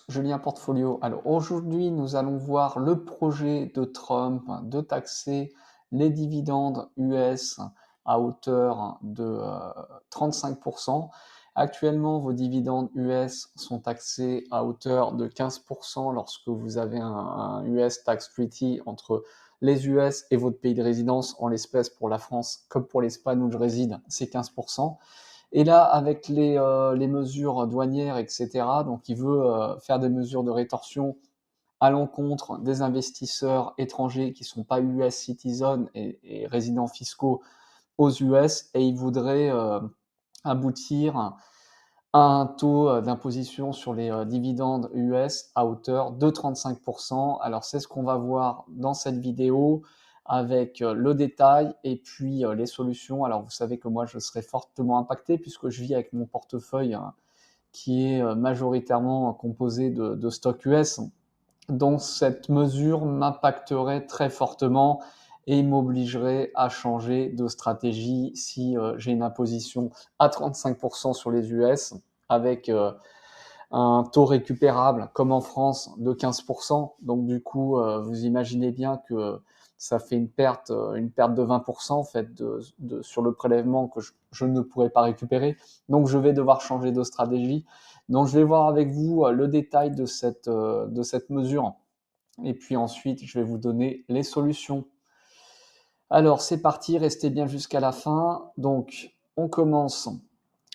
Julien Portfolio. Alors aujourd'hui, nous allons voir le projet de Trump de taxer les dividendes US à hauteur de 35%. Actuellement, vos dividendes US sont taxés à hauteur de 15% lorsque vous avez un US Tax Treaty entre les US et votre pays de résidence, en l'espèce pour la France comme pour l'Espagne où je réside, c'est 15%. Et là, avec les mesures douanières, etc., donc il veut faire des mesures de rétorsion à l'encontre des investisseurs étrangers qui ne sont pas US citizens et résidents fiscaux aux US, et il voudrait aboutir à un taux d'imposition sur les dividendes US à hauteur de 35%. Alors c'est ce qu'on va voir dans cette vidéo avec le détail et puis les solutions. Alors vous savez que moi je serai fortement impacté puisque je vis avec mon portefeuille qui est majoritairement composé de stocks US. Donc cette mesure m'impacterait très fortement et m'obligerait à changer de stratégie si j'ai une imposition à 35% sur les US avec un taux récupérable comme en France de 15%. Donc du coup, vous imaginez bien que ça fait une perte de 20% en fait sur le prélèvement que je ne pourrais pas récupérer. Donc je vais devoir changer de stratégie. Donc je vais voir avec vous le détail de cette mesure. Et puis ensuite, je vais vous donner les solutions. Alors c'est parti, restez bien jusqu'à la fin. Donc on commence.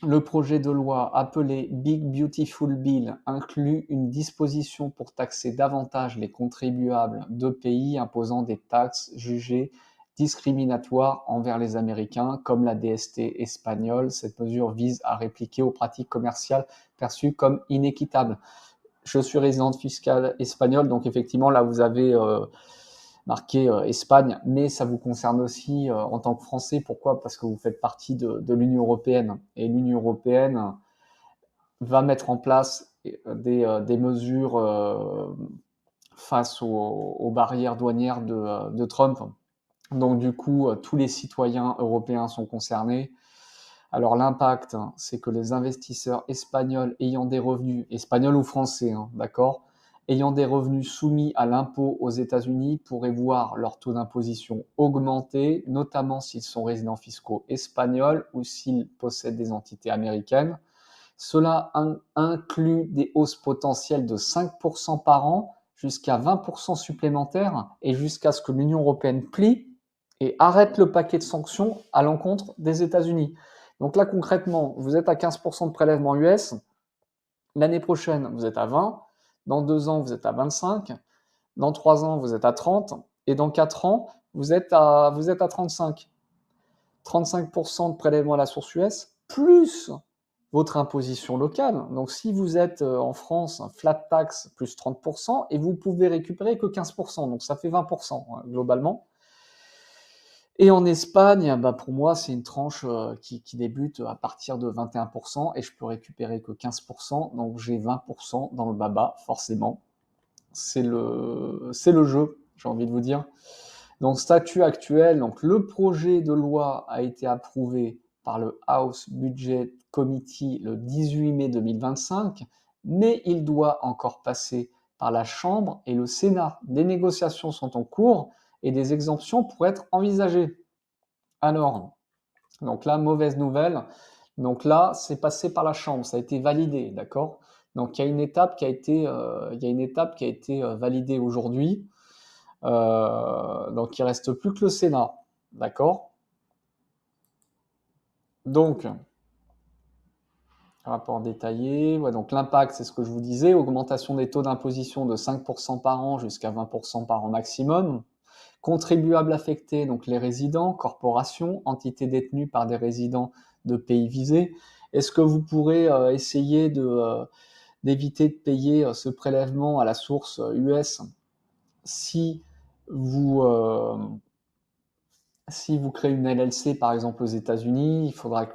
Le projet de loi appelé Big Beautiful Bill inclut une disposition pour taxer davantage les contribuables de pays imposant des taxes jugées discriminatoires envers les Américains, comme la DST espagnole. Cette mesure vise à répliquer aux pratiques commerciales perçues comme inéquitables. Je suis résidente fiscale espagnole, donc effectivement, là, vous avez marqué Espagne, mais ça vous concerne aussi en tant que Français. Pourquoi? Parce que vous faites partie de l'Union européenne. Et l'Union européenne va mettre en place des mesures face aux barrières douanières de Trump. Donc du coup, tous les citoyens européens sont concernés. Alors l'impact, c'est que les investisseurs espagnols ayant des revenus, espagnols ou français, d'accord, ayant des revenus soumis à l'impôt aux États-Unis pourraient voir leur taux d'imposition augmenter, notamment s'ils sont résidents fiscaux espagnols ou s'ils possèdent des entités américaines. Cela inclut des hausses potentielles de 5% par an jusqu'à 20% supplémentaires et jusqu'à ce que l'Union européenne plie et arrête le paquet de sanctions à l'encontre des États-Unis. Donc là, concrètement, vous êtes à 15% de prélèvement US, l'année prochaine, vous êtes à 20, dans 2 ans, vous êtes à 25, dans 3 ans, vous êtes à 30, et dans 4 ans, vous êtes à 35. 35% de prélèvement à la source US, plus votre imposition locale. Donc si vous êtes en France, flat tax plus 30%, et vous pouvez récupérer que 15%, donc ça fait 20% globalement. Et en Espagne, bah pour moi, c'est une tranche qui débute à partir de 21% et je peux récupérer que 15%, donc j'ai 20% dans le baba, forcément. C'est le jeu, j'ai envie de vous dire. Donc, statut actuel, donc le projet de loi a été approuvé par le House Budget Committee le 18 mai 2025, mais il doit encore passer par la Chambre et le Sénat. Des négociations sont en cours et des exemptions pourraient être envisagées. Alors, donc là, mauvaise nouvelle. Donc là, c'est passé par la Chambre, ça a été validé, d'accord? Donc il y a une étape qui a été validée aujourd'hui. Donc il reste plus que le Sénat, d'accord? Donc, rapport détaillé, ouais, donc l'impact, c'est ce que je vous disais, augmentation des taux d'imposition de 5% par an jusqu'à 20% par an maximum. Contribuables affectés, donc les résidents, corporations, entités détenues par des résidents de pays visés. Est-ce que vous pourrez essayer d'éviter de payer ce prélèvement à la source US si vous, si vous créez une LLC, par exemple, aux États-Unis, il faudra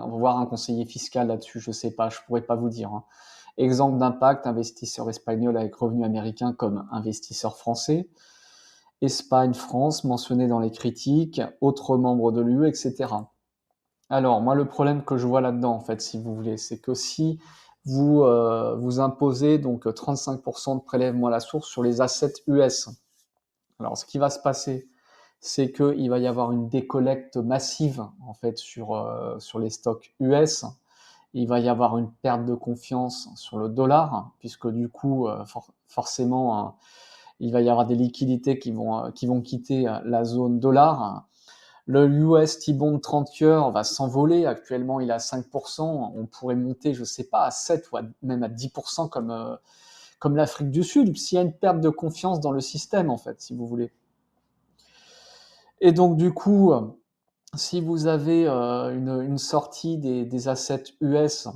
voir un conseiller fiscal là-dessus, je ne sais pas, je ne pourrais pas vous dire. Exemple d'impact, investisseur espagnol avec revenu américain comme investisseur français. Espagne, France, mentionné dans les critiques, autres membres de l'UE, etc. Alors, moi, le problème que je vois là-dedans, en fait, si vous voulez, c'est que si vous imposez donc 35% de prélèvement à la source sur les assets US. Alors, ce qui va se passer, c'est qu'il va y avoir une décollecte massive en fait sur les stocks US. Il va y avoir une perte de confiance sur le dollar, puisque du coup, forcément, il va y avoir des liquidités qui vont quitter la zone dollar. Le US T-bond 30 heures va s'envoler. Actuellement, il est à 5%. On pourrait monter, je ne sais pas, à 7 ou même à 10% comme l'Afrique du Sud, s'il y a une perte de confiance dans le système, en fait, si vous voulez. Et donc, du coup, si vous avez une sortie des assets US,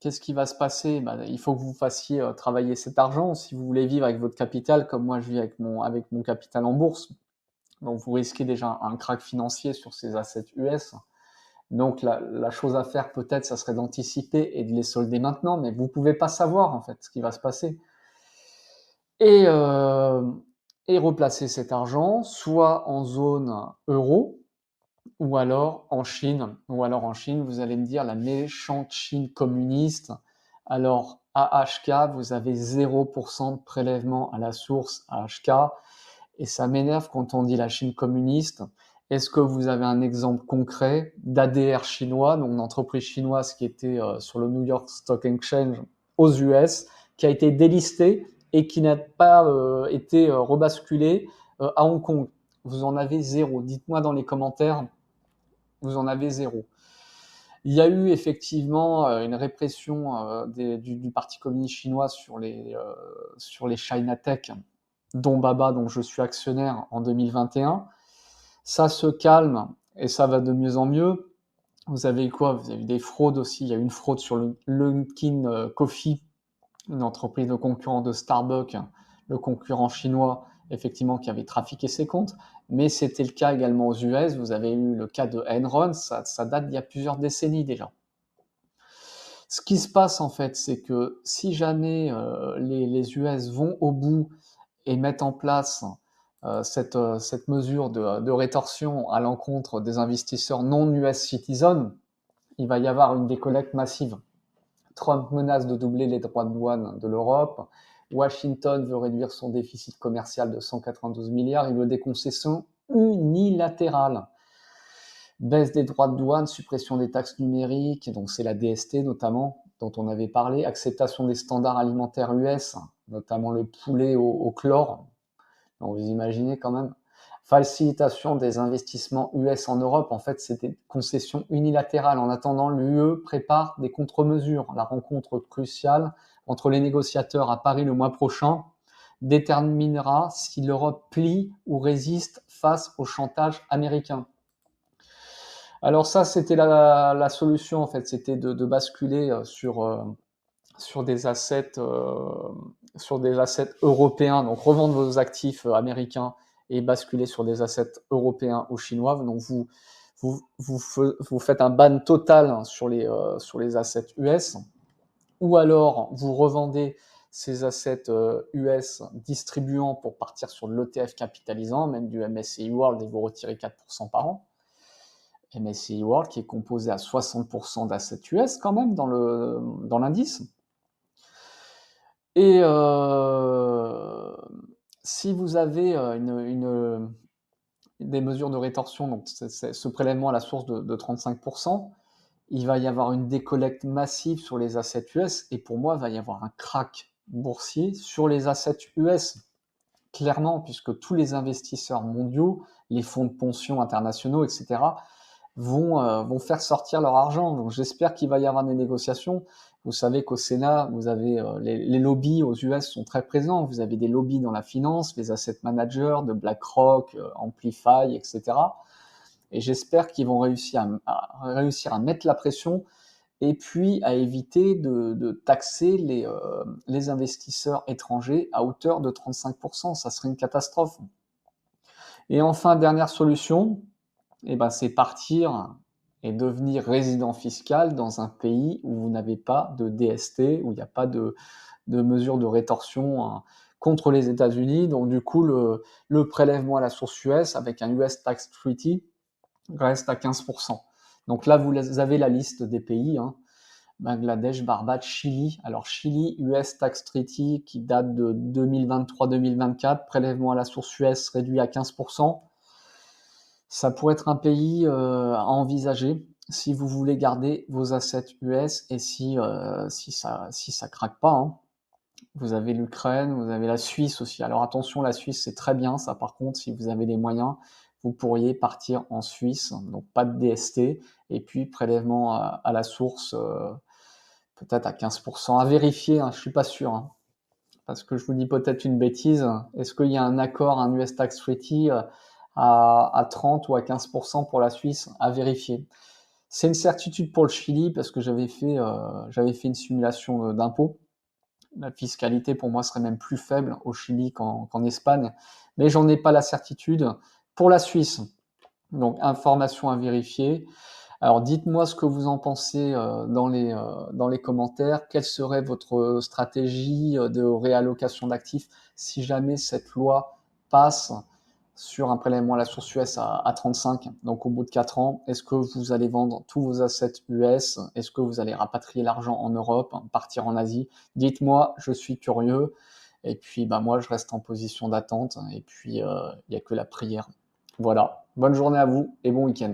qu'est-ce qui va se passer? Il faut que vous fassiez travailler cet argent. Si vous voulez vivre avec votre capital, comme moi je vis avec mon capital en bourse, donc vous risquez déjà un crack financier sur ces assets US. Donc la chose à faire peut-être, ça serait d'anticiper et de les solder maintenant, mais vous ne pouvez pas savoir en fait ce qui va se passer. Et, euh, et replacer cet argent soit en zone euro, ou alors en Chine. Ou alors en Chine, vous allez me dire la méchante Chine communiste. Alors à HK, vous avez 0% de prélèvement à la source à HK. Et ça m'énerve quand on dit la Chine communiste. Est-ce que vous avez un exemple concret d'ADR chinois, donc une entreprise chinoise qui était sur le New York Stock Exchange aux US, qui a été délistée et qui n'a pas été rebasculée à Hong Kong? Vous en avez zéro. Dites-moi dans les commentaires, vous en avez zéro. Il y a eu effectivement une répression du Parti communiste chinois sur les China Tech, dont Baba, dont je suis actionnaire en 2021. Ça se calme et ça va de mieux en mieux. Vous avez eu quoi? Vous avez eu des fraudes aussi. Il y a eu une fraude sur le Luckin Coffee, une entreprise de concurrent de Starbucks, le concurrent chinois, effectivement, qui avait trafiqué ses comptes. Mais c'était le cas également aux US. Vous avez eu le cas de Enron, ça date d'il y a plusieurs décennies déjà. Ce qui se passe en fait, c'est que si jamais les US vont au bout et mettent en place cette mesure de rétorsion à l'encontre des investisseurs non US citizens, il va y avoir une décollecte massive. Trump menace de doubler les droits de douane de l'Europe. Washington veut réduire son déficit commercial de 192 milliards. Il veut des concessions unilatérales. Baisse des droits de douane, suppression des taxes numériques, donc c'est la DST notamment, dont on avait parlé. Acceptation des standards alimentaires US, notamment le poulet au chlore. Donc vous imaginez quand même. Facilitation des investissements US en Europe, en fait, c'est des concessions unilatérales. En attendant, l'UE prépare des contre-mesures. La rencontre cruciale entre les négociateurs à Paris le mois prochain déterminera si l'Europe plie ou résiste face au chantage américain. Alors ça, c'était la solution, en fait, c'était de basculer sur des assets européens, donc revendre vos actifs américains et basculer sur des assets européens ou chinois. Donc vous faites un ban total sur les assets US, ou alors vous revendez ces assets US distribuants pour partir sur de l'ETF capitalisant, même du MSCI World, et vous retirez 4% par an. MSCI World qui est composé à 60% d'assets US quand même dans l'indice. Et si vous avez des mesures de rétorsion, donc ce prélèvement à la source de 35%, il va y avoir une décollecte massive sur les assets US, et pour moi, il va y avoir un crack boursier sur les assets US, clairement, puisque tous les investisseurs mondiaux, les fonds de pension internationaux, etc., vont faire sortir leur argent. Donc j'espère qu'il va y avoir des négociations. Vous savez qu'au Sénat, vous avez les lobbies aux US sont très présents. Vous avez des lobbies dans la finance, les asset managers de BlackRock, Amplify, etc. Et j'espère qu'ils vont réussir à mettre la pression et puis à éviter de taxer les investisseurs étrangers à hauteur de 35%. Ça serait une catastrophe. Et enfin, dernière solution, c'est partir et devenir résident fiscal dans un pays où vous n'avez pas de DST, où il n'y a pas de mesures de rétorsion contre les États-Unis. Donc du coup, le prélèvement à la source US avec un US Tax Treaty reste à 15%. Donc là, vous avez la liste des pays. Bangladesh, Barbade, Chili. Alors Chili, US Tax Treaty qui date de 2023-2024, prélèvement à la source US réduit à 15%. Ça pourrait être un pays à envisager si vous voulez garder vos assets US et si ça craque pas, hein. Vous avez l'Ukraine, vous avez la Suisse aussi. Alors attention, la Suisse, c'est très bien. Ça, par contre, si vous avez les moyens, vous pourriez partir en Suisse. Donc pas de DST. Et puis prélèvement à la source, peut-être à 15%. À vérifier, hein, je suis pas sûr, hein, parce que je vous dis peut-être une bêtise. Est-ce qu'il y a un accord, un US Tax Treaty à 30 ou à 15% pour la Suisse? À vérifier. C'est une certitude pour le Chili parce que j'avais fait une simulation d'impôt. La fiscalité pour moi serait même plus faible au Chili qu'en Espagne, mais j'en ai pas la certitude. Pour la Suisse, donc information à vérifier. Alors dites-moi ce que vous en pensez dans les commentaires. Quelle serait votre stratégie de réallocation d'actifs si jamais cette loi passe sur un prélèvement à la source US à 35, donc au bout de 4 ans? Est-ce que vous allez vendre tous vos assets US? Est-ce que vous allez rapatrier l'argent en Europe, partir en Asie? Dites-moi, je suis curieux. Et puis bah, moi, je reste en position d'attente. Et puis, il n'y a que la prière. Voilà. Bonne journée à vous et bon week-end.